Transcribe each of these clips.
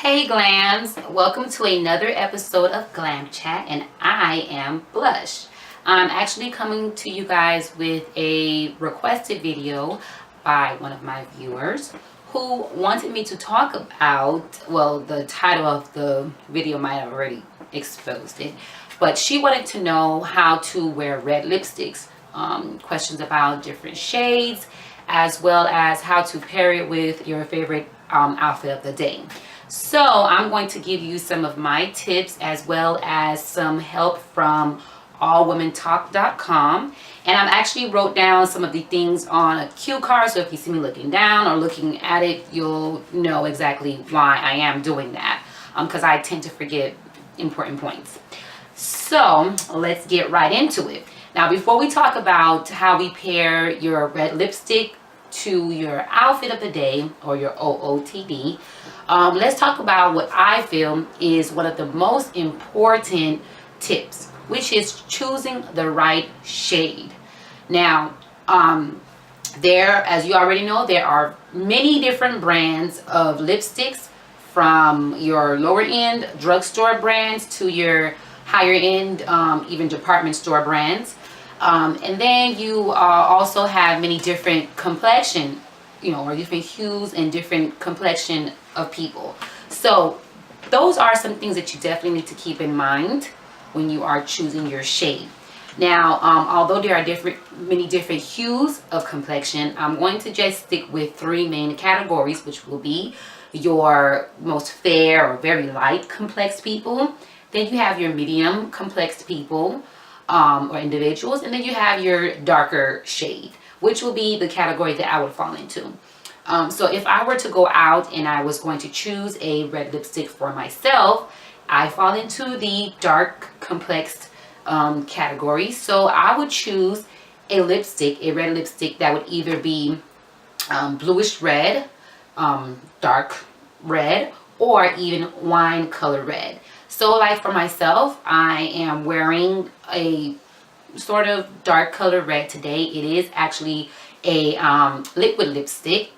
Hey Glams, welcome to another episode of Glam Chat, and I am Blush. I'm actually coming to you guys with a requested video by one of my viewers who wanted me to talk about, well, the title of the video might have already exposed it, but she wanted to know how to wear red lipsticks, questions about different shades, as well as how to pair it with your favorite outfit of the day. So I'm going to give you some of my tips as well as some help from allwomentalk.com. And I've actually wrote down some of the things on a cue card, so if you see me looking down or looking at it, you'll know exactly why I am doing that, because I tend to forget important points. So let's get right into it. Now, before we talk about how we pair your red lipstick to your outfit of the day or your OOTD, let's talk about what I feel is one of the most important tips, which is choosing the right shade. Now, as you already know, there are many different brands of lipsticks, from your lower end drugstore brands to your higher end, even department store brands. And then you also have many different complexion, or different hues and different complexion of people. So those are some things that you definitely need to keep in mind when you are choosing your shade. Now, although there are many different hues of complexion, I'm going to just stick with three main categories, which will be your most fair or very light complex people. Then you have your medium complex people, or individuals, and then you have your darker shade, which will be the category that I would fall into. So if I were to go out and I was going to choose a red lipstick for myself, I fall into the dark complex category. So I would choose a red lipstick that would either be bluish red, dark red, or even wine color red. So like for myself, I am wearing a sort of dark color red today. It is actually a liquid lipstick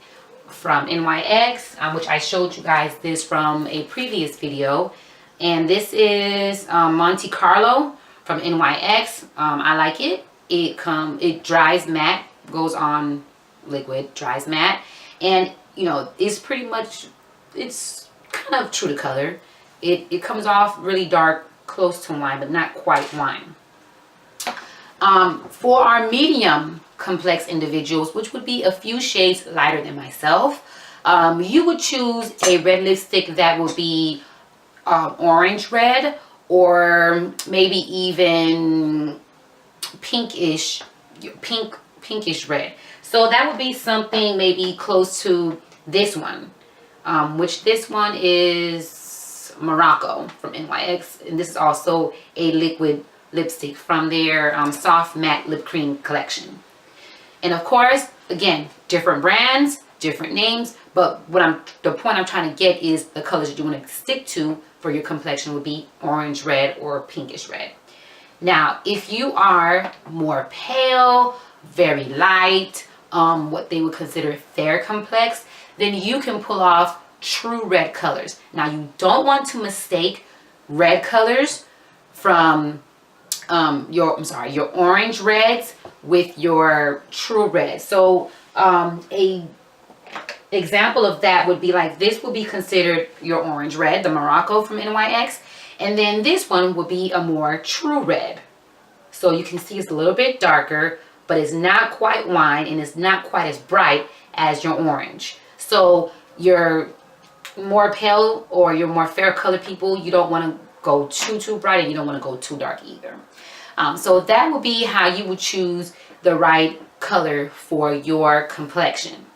from NYX, which I showed you guys this from a previous video. And this is Monte Carlo from NYX. I like it. It dries matte, goes on liquid, dries matte. And it's pretty much, it's kind of true to color. It comes off really dark, close to wine, but not quite wine. For our medium complex individuals, which would be a few shades lighter than myself, you would choose a red lipstick that would be orange red, or maybe even pinkish red. So that would be something maybe close to this one, which this one is Morocco from NYX, and this is also a liquid lipstick from their soft matte lip cream collection. And of course, again, different brands, different names, but the point I'm trying to get is the colors that you want to stick to for your complexion would be orange red or pinkish red. Now, if you are more pale, very light, what they would consider fair complex, then you can pull off true red colors. Now, you don't want to mistake red colors from your orange reds with your true red. So a example of that would be like, this would be considered your orange red, the Morocco from NYX, and then this one would be a more true red. So you can see it's a little bit darker, but it's not quite wine, and it's not quite as bright as your orange. So your more pale or your more fair colored people, you don't want to go too bright, and you don't want to go too dark either. So that would be how you would choose the right color for your complexion.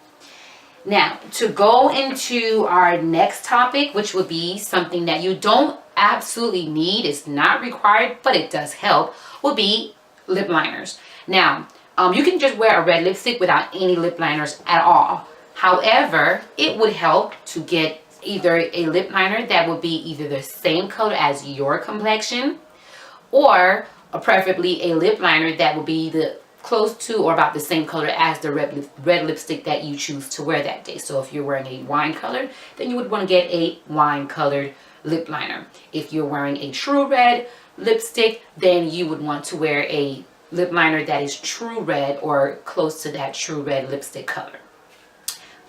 Now, to go into our next topic, which would be something that you don't absolutely need, it's not required, but it does help, would be lip liners. Now, you can just wear a red lipstick without any lip liners at all. However, it would help to get either a lip liner that would be either the same color as your complexion, or preferably a lip liner that would be close to or about the same color as the red lipstick that you choose to wear that day. So if you're wearing a wine color, then you would want to get a wine colored lip liner. If you're wearing a true red lipstick, then you would want to wear a lip liner that is true red or close to that true red lipstick color.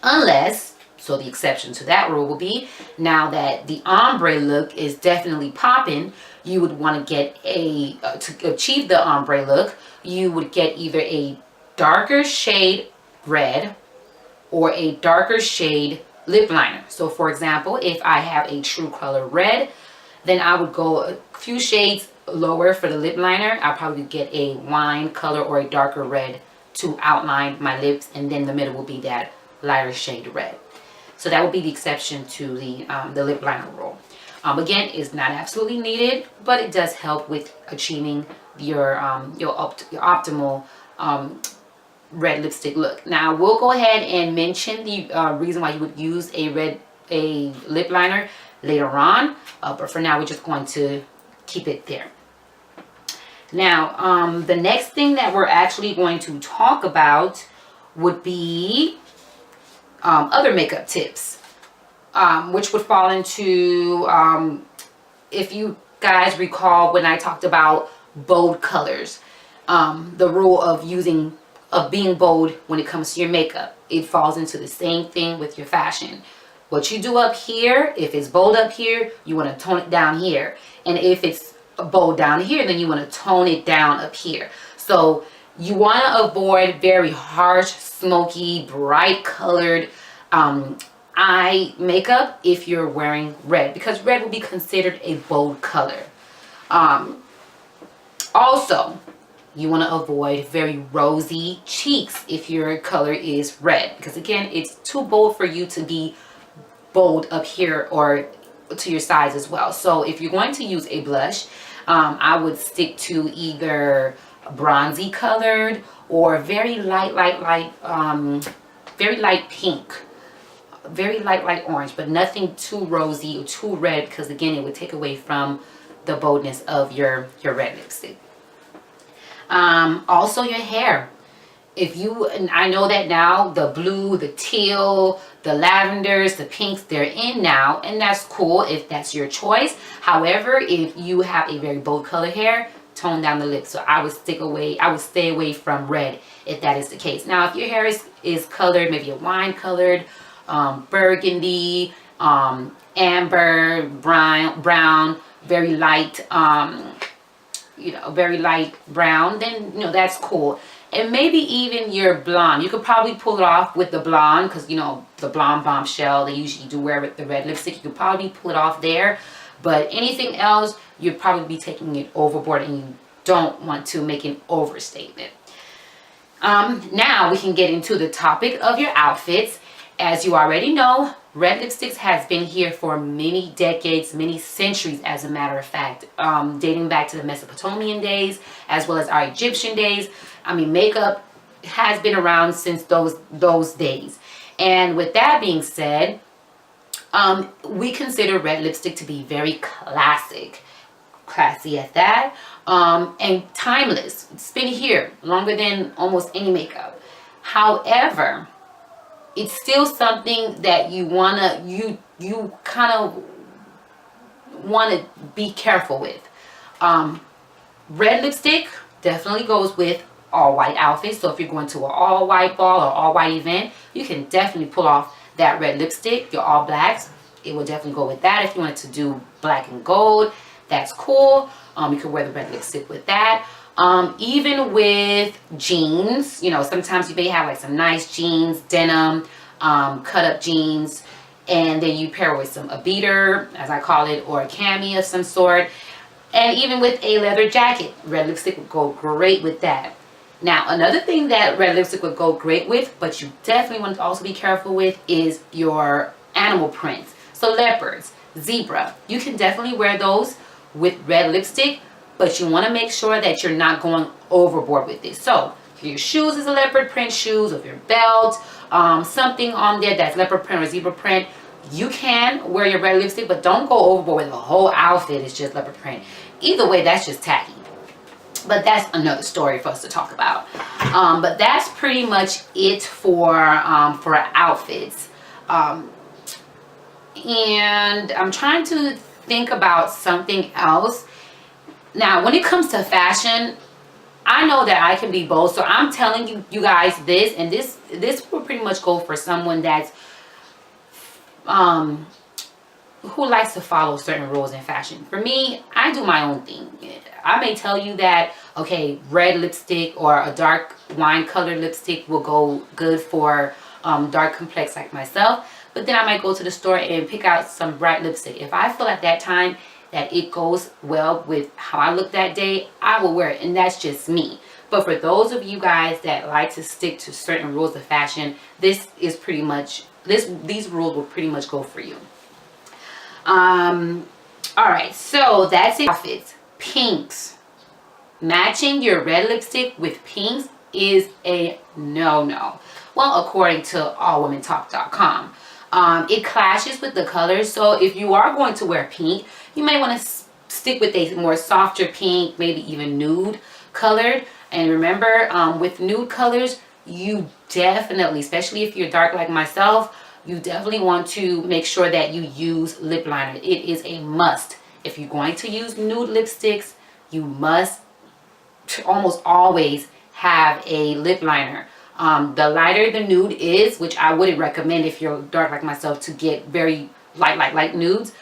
Unless, so the exception to that rule will be, now that the ombre look is definitely popping, you would want to get to achieve the ombre look, you would get either a darker shade red or a darker shade lip liner. So for example, if I have a true color red, then I would go a few shades lower for the lip liner. I'll probably get a wine color or a darker red to outline my lips, and then the middle will be that lighter shade red. So that would be the exception to the lip liner rule. Again, it's not absolutely needed, but it does help with achieving your optimal red lipstick look. Now we'll go ahead and mention the reason why you would use a lip liner later on, but for now we're just going to keep it there. Now the next thing that we're actually going to talk about would be other makeup tips, which would fall into, if you guys recall when I talked about bold colors, the rule of being bold when it comes to your makeup. It falls into the same thing with your fashion. What you do up here, if it's bold up here, you want to tone it down here. And if it's bold down here, then you want to tone it down up here. So you want to avoid very harsh, smoky, bright colored eye makeup if you're wearing red, because red will be considered a bold color. Also, you want to avoid very rosy cheeks if your color is red, because again, it's too bold for you to be bold up here or to your sides as well. So if you're going to use a blush, I would stick to either bronzy colored or very light pink, very light orange, but nothing too rosy or too red, because again, it would take away from the boldness of your red lipstick. Also your hair. And I know that now the blue, the teal, the lavenders, the pinks, they're in now, and that's cool if that's your choice. However, if you have a very bold color hair, tone down the lips. So I would stay away from red if that is the case. Now if your hair is colored, maybe a wine colored, burgundy, amber, brown, very light, very light brown, then that's cool. And maybe even your blonde, you could probably pull it off with the blonde, because the blonde bombshell, they usually do wear with the red lipstick. You could probably pull it off there, but anything else, you'd probably be taking it overboard, and you don't want to make an overstatement. Now we can get into the topic of your outfits. As you already know, red lipsticks has been here for many decades, many centuries, as a matter of fact, dating back to the Mesopotamian days as well as our Egyptian days. I mean, makeup has been around since those days. And with that being said, we consider red lipstick to be very classy at that, and timeless. It's been here longer than almost any makeup. However, it's still something that you kind of want to be careful with. Red lipstick definitely goes with all white outfits. So if you're going to an all white ball or all white event, you can definitely pull off that red lipstick. Your all blacks, it will definitely go with that. If you wanted to do black and gold, that's cool. You could wear the red lipstick with that. Even with jeans, sometimes you may have like some nice jeans, denim, cut up jeans, and then you pair with a beater, as I call it, or a cami of some sort. And even with a leather jacket, red lipstick would go great with that. Now, another thing that red lipstick would go great with, but you definitely want to also be careful with, is your animal prints. So leopards, zebra, you can definitely wear those with red lipstick, but you want to make sure that you're not going overboard with it. So if your shoes is a leopard print shoes, or if your belt, something on there that's leopard print or zebra print, you can wear your red lipstick, but don't go overboard with the whole outfit is just leopard print. Either way, that's just tacky. But that's another story for us to talk about. But that's pretty much it for outfits. And I'm trying to think about something else. Now, when it comes to fashion, I know that I can be bold, so I'm telling you guys this, and this will pretty much go for someone that's who likes to follow certain rules in fashion. For me, I do my own thing. I may tell you that, okay, red lipstick or a dark wine colored lipstick will go good for dark complex like myself, but then I might go to the store and pick out some bright lipstick. If I feel at that time that it goes well with how I look that day, I will wear it, and that's just me. But for those of you guys that like to stick to certain rules of fashion, this is pretty much, these rules will pretty much go for you. Alright, so that's it. Outfits. Pinks. Matching your red lipstick with pinks is a no-no. Well, according to allwomentalk.com. It clashes with the colors, so if you are going to wear pink, you may want to stick with a more softer pink, maybe even nude colored. And remember, with nude colors, you definitely, especially if you're dark like myself, you definitely want to make sure that you use lip liner. It is a must. If you're going to use nude lipsticks, you must almost always have a lip liner. The lighter the nude is, which I wouldn't recommend if you're dark like myself to get very light nudes.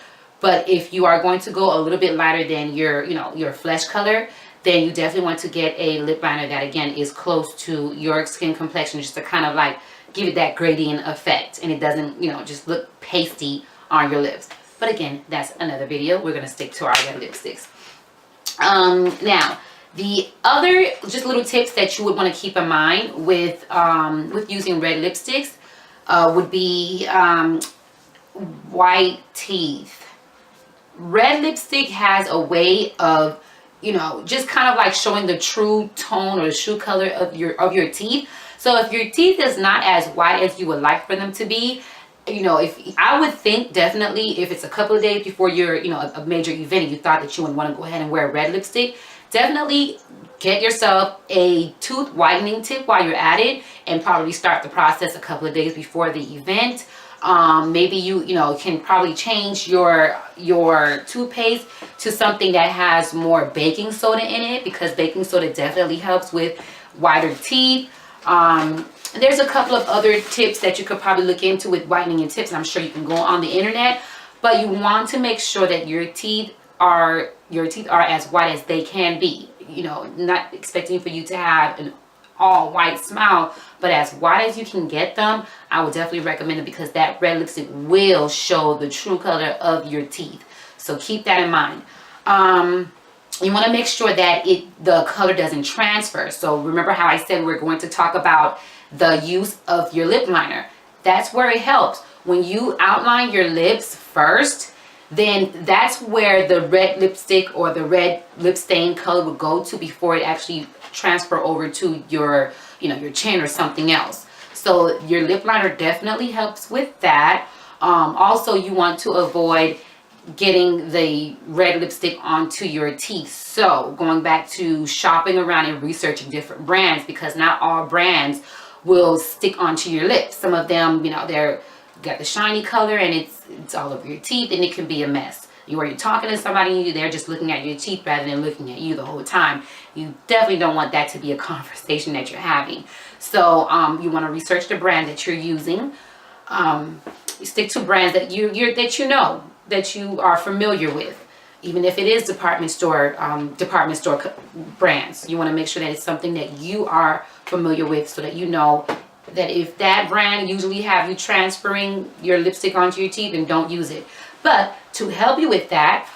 But if you are going to go a little bit lighter than your flesh color, then you definitely want to get a lip liner that, again, is close to your skin complexion, just to kind of like give it that gradient effect, and it doesn't, just look pasty on your lips. But again, that's another video. We're gonna stick to our red lipsticks. Now, the other just little tips that you would want to keep in mind with using red lipsticks would be white teeth. Red lipstick has a way of, just kind of like showing the true tone or the true color of your teeth. So if your teeth is not as white as you would like for them to be, if I would think definitely if it's a couple of days before your, a major event and you thought that you would want to go ahead and wear a red lipstick, definitely get yourself a tooth whitening tip while you're at it, and probably start the process a couple of days before the event. Maybe you can probably change your toothpaste to something that has more baking soda in it, because baking soda definitely helps with whiter teeth. There's a couple of other tips that you could probably look into with whitening and tips, and I'm sure you can go on the internet, but you want to make sure that your teeth are as white as they can be. Not expecting for you to have an all white smile, but as white as you can get them. I would definitely recommend it, because that red lipstick will show the true color of your teeth. So keep that in mind. You want to make sure that the color doesn't transfer. So remember how I said we're going to talk about the use of your lip liner. That's where it helps. When you outline your lips first, then that's where the red lipstick or the red lip stain color would go to before it actually transfer over to your your chin or something else. So your lip liner definitely helps with that. Also, you want to avoid getting the red lipstick onto your teeth. So going back to shopping around and researching different brands, because not all brands will stick onto your lips. Some of them, they're got the shiny color and it's all over your teeth, and it can be a mess. You're talking to somebody, they're just looking at your teeth rather than looking at you the whole time. You definitely don't want that to be a conversation that you're having. So you want to research the brand that you're using. You stick to brands that that you are familiar with. Even if it is department store brands, you want to make sure that it's something that you are familiar with, so that that if that brand usually have you transferring your lipstick onto your teeth, then don't use it. But to help you with that,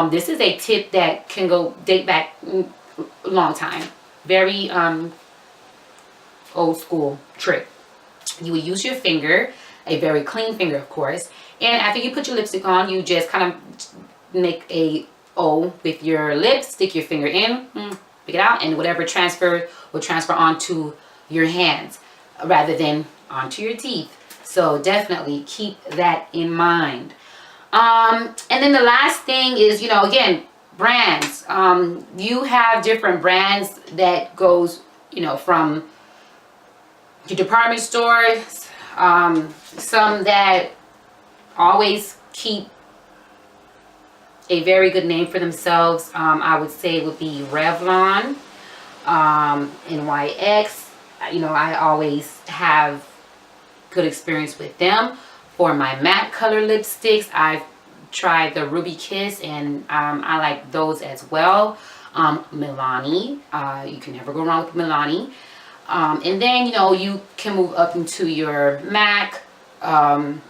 this is a tip that can date back a long time. Very old school trick. You would use your finger, a very clean finger of course, and after you put your lipstick on, you just kind of make a O with your lips, stick your finger in, pick it out, and whatever will transfer onto your hands rather than onto your teeth. So definitely keep that in mind. And then the last thing is, again, brands. You have different brands that goes, you know, from your department stores. Some that always keep a very good name for themselves. I would say it would be Revlon, NYX. You know, I always have good experience with them. For my matte color lipsticks, I've tried the Ruby Kiss, and I like those as well. Milani, you can never go wrong with Milani. And then, you know, you can move up into your MAC, then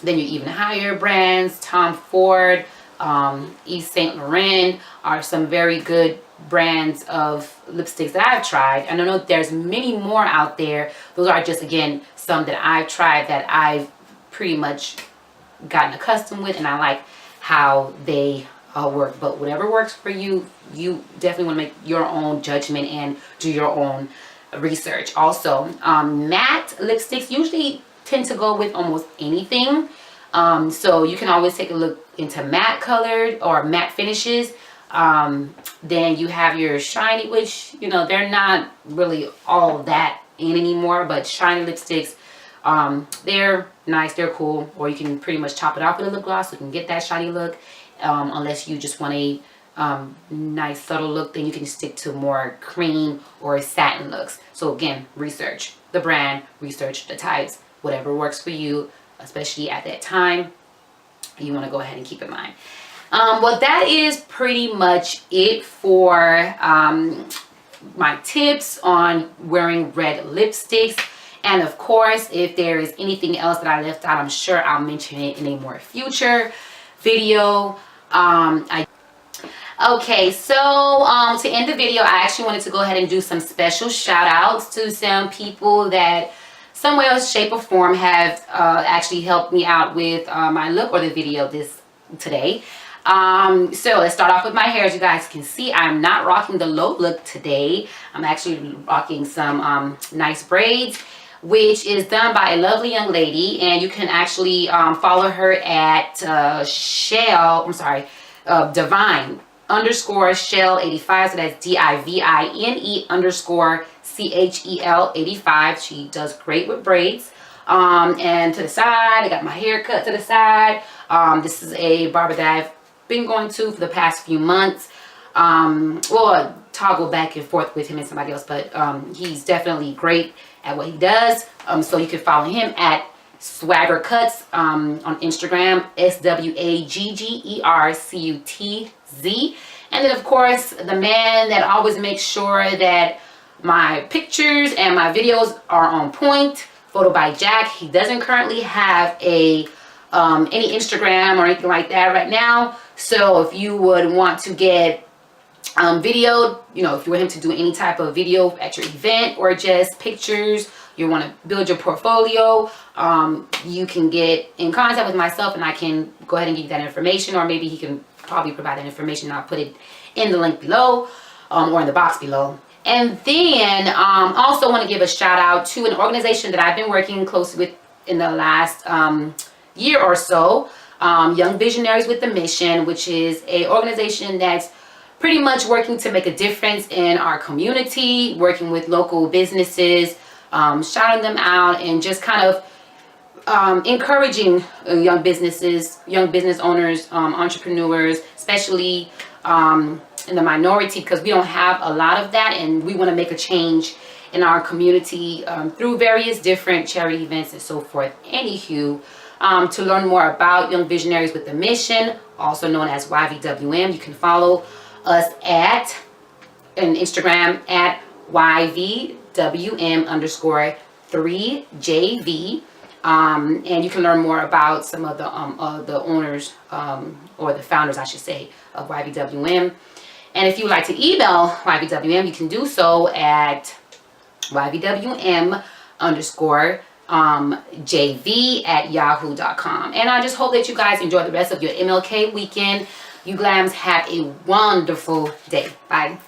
your even higher brands. Tom Ford, Yves Saint Laurent are some very good brands of lipsticks that I've tried. I don't know if there's many more out there. Those are just, again, some that I've tried that I've pretty much gotten accustomed with, and I like how they work. But whatever works for you, you definitely want to make your own judgment and do your own research. Also, matte lipsticks usually tend to go with almost anything. So you can always take a look into matte colored or matte finishes. Then you have your shiny, which, you know, they're not really all that in anymore, but shiny lipsticks, they're nice, they're cool. Or you can pretty much chop it off with a lip gloss so you can get that shiny look. Unless you just want a nice subtle look, then you can stick to more cream or satin looks. So again, research the brand, research the types, whatever works for you, especially at that time, you want to go ahead and keep in mind. Well, that is pretty much it for my tips on wearing red lipsticks. And of course, if there is anything else that I left out, I'm sure I'll mention it in a more future video. Okay, so to end the video, I actually wanted to go ahead and do some special shout outs to some people that some way or shape or form have actually helped me out with my look or the video today. So let's start off with my hair. As you guys can see, I'm not rocking the low look today. I'm actually rocking some nice braids, which is done by a lovely young lady, and you can actually follow her at Divine _ Shell 85. So that's DIVINE _ CHEL 85. She does great with braids. And to the side, I got my hair cut to the side. This is a barber that I've been going to for the past few months. Well, toggle back and forth with him and somebody else, but he's definitely great at what he does. So you can follow him at Swagger Cuts on Instagram, SWAGGERCUTZ. And then of course, the man that always makes sure that my pictures and my videos are on point, Photo by Jack. He doesn't currently have a any Instagram or anything like that right now. So if you would want to get videoed, you know, if you want him to do any type of video at your event or just pictures, you want to build your portfolio, you can get in contact with myself and I can go ahead and give you that information, or maybe he can probably provide that information. I'll put it in the link below or in the box below. And then also want to give a shout out to an organization that I've been working closely with in the last year or so, Young Visionaries with a Mission, which is a organization that's pretty much working to make a difference in our community, working with local businesses, shouting them out, and just kind of encouraging young businesses, young business owners, entrepreneurs, especially in the minority, because we don't have a lot of that, and we want to make a change in our community through various different charity events and so forth. Anywho, to learn more about Young Visionaries with a Mission, also known as YVWM, you can follow us at Instagram at YVWM_3JV. And you can learn more about some of the owners, or the founders, I should say, of YVWM. And if you would like to email YVWM, you can do so at YVWM_JV@yahoo.com. And I just hope that you guys enjoy the rest of your MLK weekend. You glams have a wonderful day. Bye.